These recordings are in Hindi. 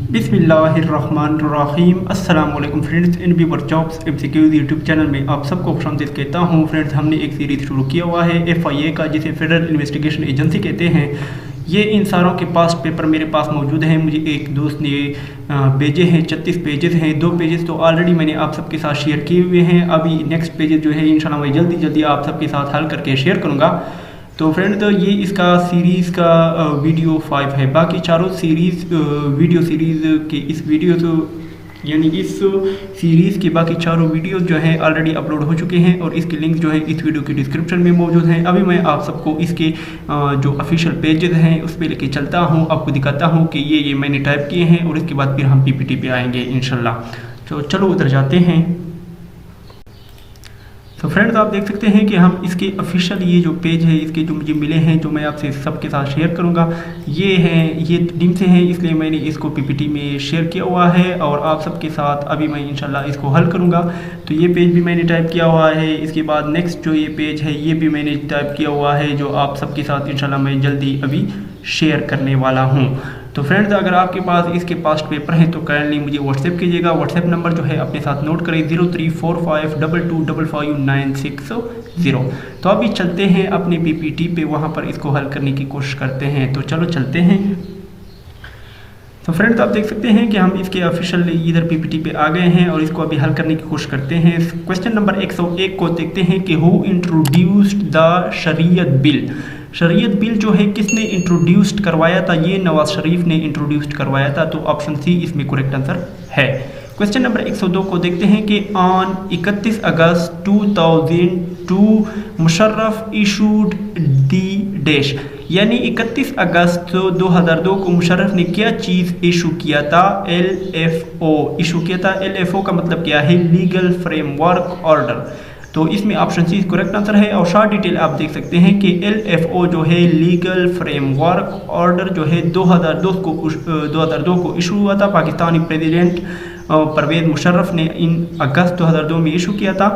बिस्मिल्लाहिर्रहमानिर्रहीम। अस्सलाम वालेकुम friends, in weaver jobs MCQs YouTube channel में आप सबको खुशामदीद कहता हूँ। फ्रेंड्स, हमने एक सीरीज़ शुरू किया हुआ है FIA का, जिसे फेडरल इन्वेस्टिगेशन एजेंसी कहते हैं। ये इन सारों के पास्ट पेपर मेरे पास मौजूद हैं। मुझे एक दोस्त ने भेजे हैं, 36 पेजेस हैं। 2 पेजेस तो ऑलरेडी मैंने आप सबके साथ शेयर किए हुए हैं। अभी नेक्स्ट पेजेस जो है इंशाल्लाह मैं जल्दी आप सबके साथ हल करके शेयर करूँगा। तो फ्रेंड, तो ये इसका सीरीज़ का वीडियो 5 है। बाकी चारों वीडियो सीरीज़ के इस वीडियो तो यानी इस सीरीज़ के बाकी चारों वीडियो जो हैं ऑलरेडी अपलोड हो चुके हैं और इसके लिंक जो है इस वीडियो के डिस्क्रिप्शन में मौजूद हैं। अभी मैं आप सबको इसके जो ऑफिशियल पेजेस हैं उस पर लेके चलता हूँ, आपको दिखाता हूँ कि ये मैंने टाइप किए हैं और इसके बाद फिर हम PPT पे आएंगे इंशाल्लाह। तो चलो उधर जाते हैं। तो फ्रेंड्स, आप देख सकते हैं कि हम इसके ऑफिशियल ये जो पेज है इसके जो मुझे मिले हैं, जो मैं आपसे सबके साथ शेयर करूंगा, ये टीम से हैं, इसलिए मैंने इसको PPT में शेयर किया हुआ है और आप सबके साथ अभी मैं इंशाल्लाह इसको हल करूंगा। तो ये पेज भी मैंने टाइप किया हुआ है। इसके बाद नेक्स्ट जो ये पेज है ये भी मैंने टाइप किया हुआ है, जो आप सबके साथ इंशाल्लाह मैं जल्दी अभी शेयर करने वाला हूँ। तो फ्रेंड्स, अगर आपके पास इसके पास्ट पेपर हैं तो काइंडली मुझे व्हाट्सएप कीजिएगा। व्हाट्सएप नंबर जो है अपने साथ नोट करें, 0345225596 तो अभी चलते हैं अपने PPT पे, वहाँ पर इसको हल करने की कोशिश करते हैं। तो चलो चलते हैं। तो फ्रेंड्स, आप देख सकते हैं कि हम इसके ऑफिशियल इधर PPT पे आ गए हैं और इसको अभी हल करने की कोशिश करते हैं। क्वेश्चन नंबर 101 को देखते हैं कि हु इंट्रोड्यूस्ड द शरीयत बिल। शरीयत बिल जो है किसने इंट्रोड्यूस्ड करवाया था? ये नवाज शरीफ ने इंट्रोड्यूस्ड करवाया था। तो ऑप्शन सी इसमें करेक्ट आंसर है। क्वेश्चन नंबर 102 को देखते हैं कि on 31 August 2002 Musharraf issued the dash, यानी 31 अगस्त 2002 को मुशर्रफ ने क्या चीज़ इशू किया था? LFO इशू किया था। LFO का मतलब क्या है? Legal framework order. तो इसमें ऑप्शन सी करेक्ट आंसर है। और शॉर्ट डिटेल आप देख सकते हैं कि LFO जो है लीगल फ्रेमवर्क ऑर्डर जो है 2002 को इशू हुआ था। पाकिस्तानी प्रेसिडेंट परवेज़ मुशर्रफ ने इन अगस्त 2002 में इशू किया था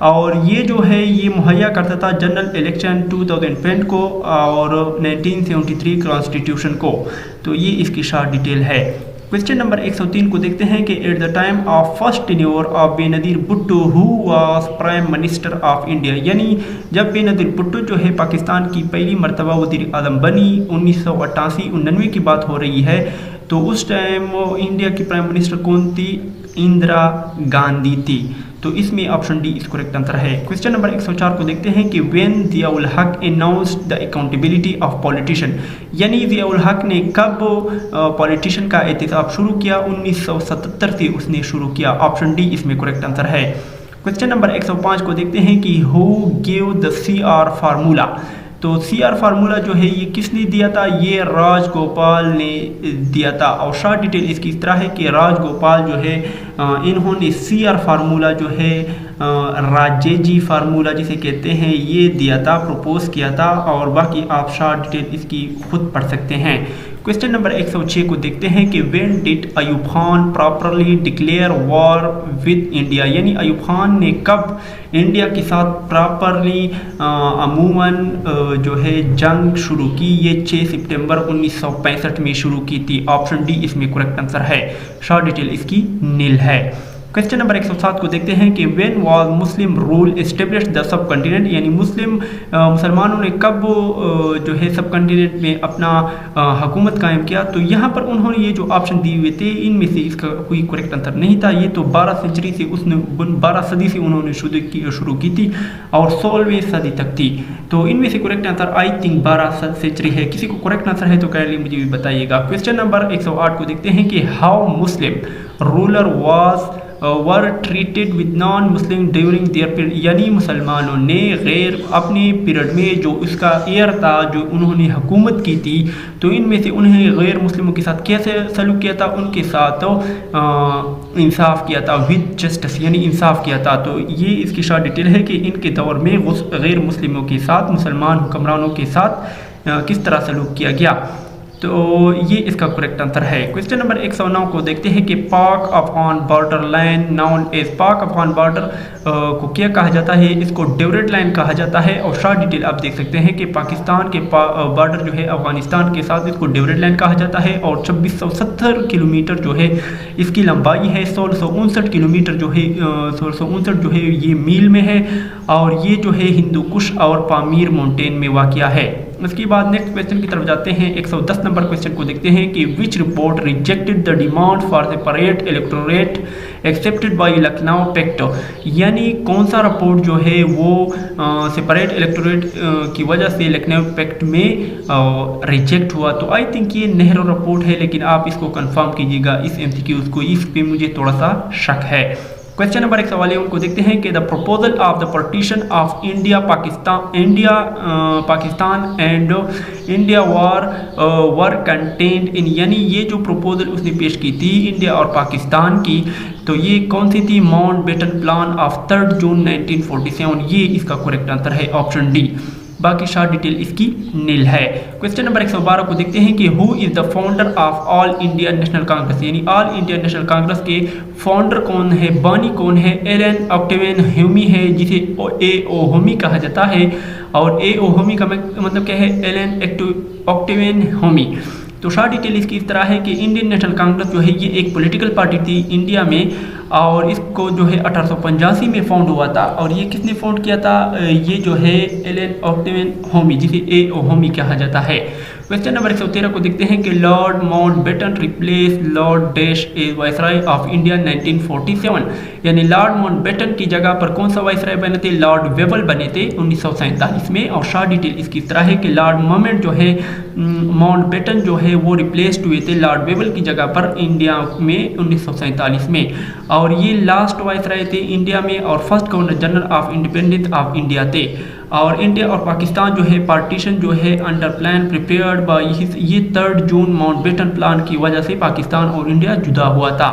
और ये जो है ये मुहैया करता था जनरल इलेक्शन 2020 को और 1973 कॉन्स्टिट्यूशन को। तो ये इसकी शॉर्ट डिटेल है। क्वेश्चन नंबर 103 को देखते हैं कि at the time of first tenure of Benazir Bhutto who was prime minister of India, यानी जब बेनज़ीर भुट्टो जो है पाकिस्तान की पहली मरतबा वज़ीर आज़म बनी, 1988-99 की बात हो रही है। तो उस टाइम इंडिया की प्राइम मिनिस्टर कौन थी? इंदिरा गांधी थी। तो इसमें ऑप्शन डी इस करेक्ट आंसर है। क्वेश्चन नंबर 104 को देखते हैं कि व्हेन ज़ियाउल हक announced the accountability of politician, यानी ज़ियाउल हक ने कब पॉलिटिशियन का एहतसाब शुरू किया? 1977 से उसने शुरू किया। ऑप्शन डी इसमें करेक्ट आंसर है। क्वेश्चन नंबर 105 को देखते हैं कि who give the CR formula. तो CR फार्मूला जो है ये किसने दिया था? ये राजगोपाल ने दिया था। और शॉर्ट डिटेल इसकी इस तरह है कि राजगोपाल जो है इन्होंने CR फार्मूला जो है राजेजी फार्मूला जिसे कहते हैं ये दिया था, प्रपोज किया था। और बाकी आप शॉर्ट डिटेल इसकी खुद पढ़ सकते हैं। क्वेश्चन नंबर 106 को देखते हैं कि when did Ayub Khan properly declare war with India, यानी अयूब खान ने कब इंडिया के साथ प्रॉपरली अमूमन जो है जंग शुरू की? ये 6 सितंबर 1965 में शुरू की थी। ऑप्शन डी इसमें करेक्ट आंसर है। शॉर्ट डिटेल इसकी नील है। क्वेश्चन नंबर 107 को देखते हैं कि when was Muslim rule established the sub continent, यानी मुसलमानों ने कब जो है सब कंटिनेंट में अपना हुकूमत कायम किया? तो यहाँ पर उन्होंने ये जो ऑप्शन दिए हुए थे इनमें से इसका कोई करेक्ट आंसर नहीं था। ये तो 12 सदी से उन्होंने शुरू की थी और 16वीं सदी तक थी। तो इनमें से correct answer I think 12 century है। किसी को करेक्ट आंसर है तो काइंडली मुझे भी बताइएगा। क्वेश्चन नंबर 108 को देखते हैं कि how Muslim ruler were treated with non Muslim during their period, यानी मुसलमानों ने गैर अपने पीरियड में जो उसका एयर था जो उन्होंने हुकूमत की थी, तो इनमें से उन्हें गैर मुस्लिमों के साथ कैसे सलूक किया था? उनके साथ इंसाफ किया था, विद जस्टिस, यानी इंसाफ किया था। तो ये इसकी शॉर्ट डिटेल है कि इनके दौर में गैर मुस्लिमों के साथ मुसलमान हुक्मरानों के साथ किस तरह सलूक किया गया। तो ये इसका करेक्ट आंसर है। क्वेश्चन नंबर 109 को देखते हैं कि Pak Afghan border line known as, Pak Afghan border को क्या कहा जाता है, इसको डेवरेट लाइन कहा जाता है। और शॉर्ट डिटेल आप देख सकते हैं कि पाकिस्तान के बॉर्डर जो है अफगानिस्तान के साथ, इसको डेवरेट लाइन कहा जाता है। और 2670 किलोमीटर जो है इसकी लंबाई है। 1659 किलोमीटर जो है 1659 जो है ये मील में है। और ये जो है हिंदू कुश और पामीर माउंटेन में वाक़या है। उसके बाद नेक्स्ट क्वेश्चन की तरफ जाते हैं। 110 नंबर क्वेश्चन को देखते हैं कि which report rejected the demand for separate electorate accepted by Lucknow pact, यानी कौन सा रिपोर्ट जो है वो सेपरेट इलेक्टोरेट की वजह से लखनऊ पैक्ट में रिजेक्ट हुआ। तो आई थिंक ये नेहरू रिपोर्ट है, लेकिन आप इसको कंफर्म कीजिएगा इस एमसीक्यूज को, इस पे मुझे थोड़ा सा शक है। क्वेश्चन नंबर 141 को देखते हैं कि the proposal of the partition of India Pakistan and India were contained in, यानी ये जो प्रपोजल उसने पेश की थी इंडिया और पाकिस्तान की, तो ये कौन सी थी, माउंटबेटन प्लान ऑफ 3 जून 1947। ये इसका करेक्ट आंसर है ऑप्शन डी। बाकी शॉर्ट डिटेल इसकी नील है। क्वेश्चन नंबर 112 को देखते हैं कि who is the founder of all India national Congress, यानी ऑल इंडिया नेशनल कांग्रेस के फाउंडर कौन है, बानी कौन है। एलन ऑक्टेवियन ह्यूमी है, जिसे ए ओ ह्यूमी कहा जाता है। और ए ओ ह्यूमी का मतलब क्या है, एलन ऑक्टेवियन ह्यूमी। तो शॉर्ट डिटेल इसकी इस तरह है कि इंडियन नेशनल कांग्रेस जो है ये एक पॉलिटिकल पार्टी थी इंडिया में, और इसको जो है 1885 में फाउंड हुआ था। और ये किसने फाउंड किया था, ये जो है एलन ऑक्टेवियन ह्यूमी, जिसे ए ओ ह्यूमी कहा जाता है। क्वेश्चन नंबर 113 को देखते हैं कि Lord Mountbatten replace Lord dash as viceroy of India 1947, यानी लॉर्ड माउंटबेटन की जगह पर कौन सा वाइसराय बने थे, लॉर्ड वेवल बने थे 1947 में। और शॉर्ट डिटेल इसकी तरह है कि लॉर्ड मोमेंट जो है माउंटबेटन जो है वो रिप्लेस्ड हुए थे लॉर्ड वेवल की जगह पर इंडिया में 1947 में। और ये लास्ट वाइसराय थे इंडिया में और first governor general of independence of India थे। और इंडिया और पाकिस्तान जो है पार्टीशन जो है अंडर प्लान प्रिपेयर्ड बाय ये 3 जून माउंटबेटन प्लान की वजह से पाकिस्तान और इंडिया जुदा हुआ था।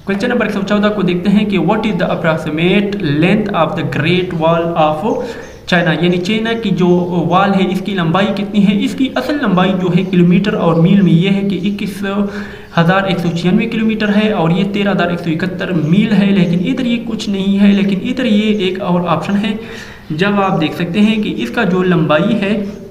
क्वेश्चन नंबर 114 को देखते हैं कि what is the approximate length of the great wall of China, यानी चाइना की जो वॉल है इसकी लंबाई कितनी है। इसकी असल लंबाई जो है किलोमीटर और मील में ये है कि 21,196 किलोमीटर है और ये 13,171 मील है। लेकिन इधर ये कुछ नहीं है, लेकिन इधर ये एक और ऑप्शन है। जब आप देख सकते हैं कि इसका जो लंबाई है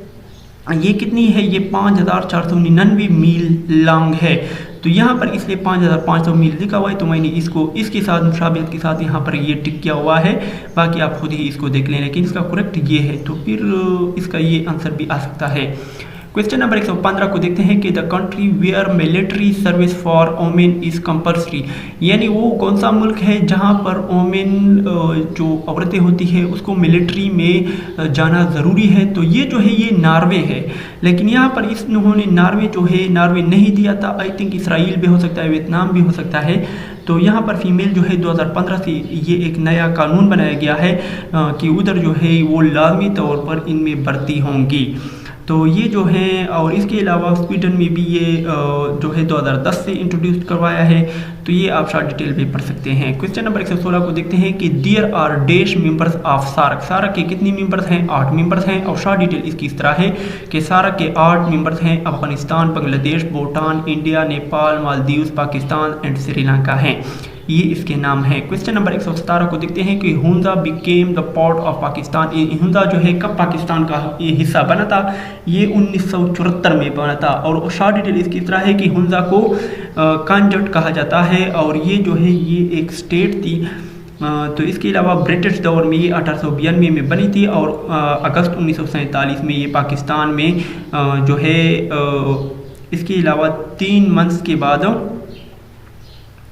ये कितनी है, ये 5,499 मील लॉन्ग है। तो यहाँ पर इसलिए 5,500 मील लिखा हुआ है, तो मैंने इसको इसके साथ मुशाबियत के साथ यहाँ पर ये टिक किया हुआ है। बाकी आप खुद ही इसको देख लें, लेकिन इसका करेक्ट ये है, तो फिर इसका ये आंसर भी आ सकता है। क्वेश्चन नंबर 115 को देखते हैं कि the country where military service for women is compulsory, यानी वो कौन सा मुल्क है जहाँ पर वोमेन जो औरतें होती है उसको मिलिट्री में जाना ज़रूरी है। तो ये जो है ये नॉर्वे है, लेकिन यहाँ पर इन्होंने नॉर्वे जो है नॉर्वे नहीं दिया था। आई थिंक इसराइल भी हो सकता है, वियतनाम भी हो सकता है। तो यहाँ पर फीमेल जो है 2015 से ये एक नया कानून बनाया गया है कि उधर जो है वो लाजमी तौर पर इनमें भर्ती होंगी। तो ये जो है, और इसके अलावा स्वीडन में भी ये जो है 2010 से इंट्रोड्यूस करवाया है। तो ये आप शॉर्ट डिटेल में पढ़ सकते हैं। क्वेश्चन नंबर 116 को देखते हैं कि there are dash members of SAARC, SAARC के कितने मेंबर्स हैं, 8 मेंबर्स हैं। और शॉर्ट डिटेल इसकी इस तरह है कि सार्क के 8 मेंबर्स हैं, अफगानिस्तान, बांग्लादेश, भूटान, इंडिया, नेपाल, मालदीव्स, पाकिस्तान एंड श्रीलंका हैं। ये इसके नाम है। क्वेश्चन नंबर 117 को देखते हैं कि Hunza became the part of Pakistan, ये हुंजा जो है कब पाकिस्तान का ये हिस्सा बना था, ये 1974 में बना था। और शॉर्ट डिटेल इसकी तरह है कि हुंजा को कांजट कहा जाता है और ये जो है ये एक स्टेट थी। तो इसके अलावा ब्रिटिश दौर में ये 1892 में बनी थी और अगस्त 1947 में ये पाकिस्तान में जो है इसके अलावा 3 मंथ्स के बाद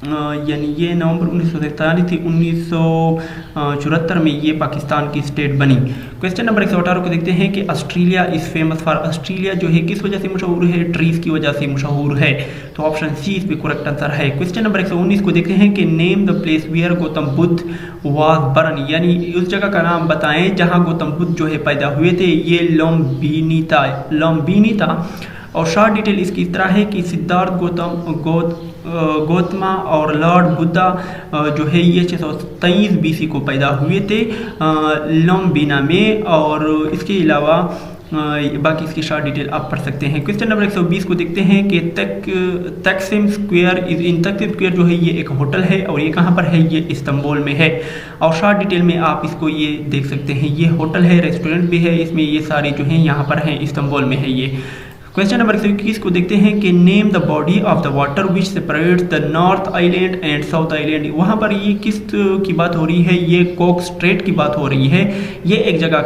यानी ये नवंबर 1947 थी, 1974 में ये पाकिस्तान की स्टेट बनी। क्वेश्चन नंबर 118 को देखते हैं कि Australia is famous for, Australia जो है किस वजह से मशहूर है, ट्रीज की वजह से मशहूर है। तो ऑप्शन सी इस पे करेक्ट आंसर है। क्वेश्चन नंबर 119 को देखते हैं कि name the place where Gautam Buddha was born, यानी उस जगह का नाम बताएं जहाँ गौतम बुद्ध जो है पैदा हुए थे। ये लुम्बिनी था। और शॉर्ट डिटेल इसकी तरह है कि सिद्धार्थ गौतमा और लॉर्ड बुद्धा जो है ये 623 BC को पैदा हुए थे लुम्बिनी में। और इसके अलावा बाकी इसकी शॉर्ट डिटेल आप पढ़ सकते हैं। क्वेश्चन नंबर 120 को देखते हैं कि तकसीम स्क्वायर तकसीम स्क्वायर जो है ये एक होटल है और ये कहाँ पर है, ये इस्तांबुल में है। और शॉर्ट डिटेल में आप इसको ये देख सकते हैं, ये होटल है, रेस्टोरेंट भी है, इसमें ये सारे जो हैं यहाँ पर हैं, इस्तांबुल में है ये। क्वेश्चन नंबर 21 को देखते हैं कि name the body of the water which separates the north island and south island. वहाँ पर ये किस की बात हो रही है, ये कॉक स्ट्रेट की बात हो रही है। ये एक जगह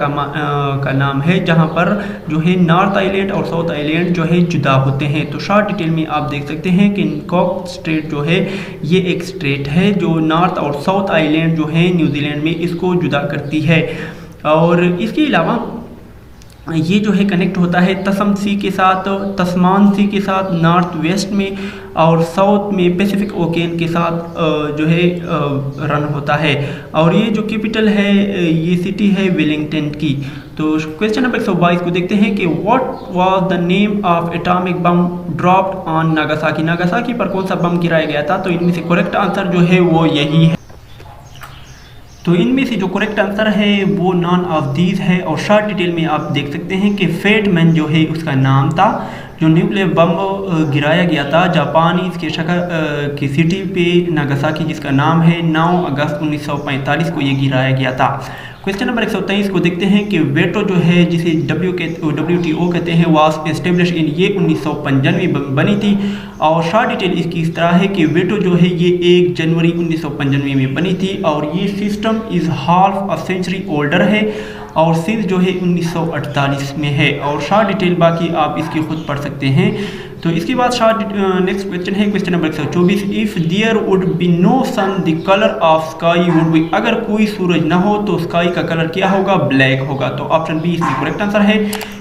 का नाम है जहाँ पर जो है नॉर्थ आइलैंड और साउथ आइलैंड जो है जुदा होते हैं। तो शॉर्ट डिटेल में आप देख सकते हैं कि कॉक स्ट्रेट जो है ये एक स्ट्रेट है जो नॉर्थ और साउथ आइलैंड जो है न्यूजीलैंड में इसको जुदा करती है। और इसके अलावा ये जो है कनेक्ट होता है तसम सी के साथ, तस्मान सी के साथ नॉर्थ वेस्ट में, और साउथ में पैसिफिक ओकेन के साथ जो है रन होता है। और ये जो कैपिटल है ये सिटी है वेलिंगटन की। तो क्वेश्चन नंबर 122 को देखते हैं कि what was the name of atomic bomb dropped on Nagasaki. Nagasaki पर कौन सा बम गिराया गया था? तो इनमें से करेक्ट आंसर जो है वो यही है। तो इनमें से जो करेक्ट आंसर है वो नॉन ऑफ दीज है। और शॉर्ट डिटेल में आप देख सकते हैं कि फेट मैन जो है उसका नाम था, जो न्यूक्लियर बम गिराया गया था जापानीज के शहर की सिटी पे नागासाकी, जिसका नाम है 9 अगस्त 1945 को ये गिराया गया था। क्वेश्चन नंबर 123 को देखते हैं कि वेटो जो है जिसे WTO कहते हैं वाज एस्टेब्लिश इन, ये 1995 में बनी थी। और शॉर्ट डिटेल इसकी इस तरह है कि वेटो जो है ये 1 जनवरी 1995 में बनी थी। और ये system is half a century older है और सिंध जो है 1948 में है। और शॉर्ट डिटेल बाकी आप इसकी खुद पढ़ सकते हैं। तो इसके बाद नेक्स्ट क्वेश्चन है question number 124, if there would be no sun the colour of sky would be. अगर कोई सूरज ना हो तो स्काई का कलर क्या होगा? ब्लैक होगा। तो ऑप्शन बी इसकी करेक्ट आंसर है।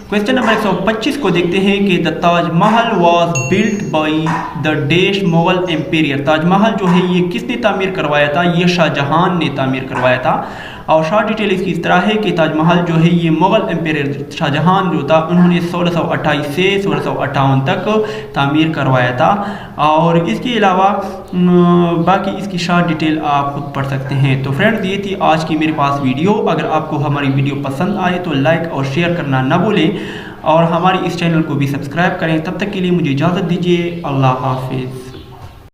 क्वेश्चन नंबर 125 को देखते हैं कि the Taj Mahal was built by the dash Mughal ampere. Taj Mahal जो है ये किसने तामीर करवाया था? ये शाहजहां ने तामीर करवाया था। और शॉर्ट डिटेल इसकी इस तरह है कि ताजमहल जो है ये मुगल एम्पेयर शाहजहां जो था उन्होंने 1628 से 1658 तक तामीर करवाया था। और इसके अलावा बाकी इसकी शॉर्ट डिटेल आप खुद पढ़ सकते हैं। तो फ्रेंड्स ये थी आज की मेरे पास वीडियो। अगर आपको हमारी वीडियो पसंद आए तो लाइक और शेयर करना ना भूलें और हमारी इस चैनल को भी सब्सक्राइब करें। तब तक के लिए मुझे इजाज़त दीजिए। अल्लाह हाफिज़।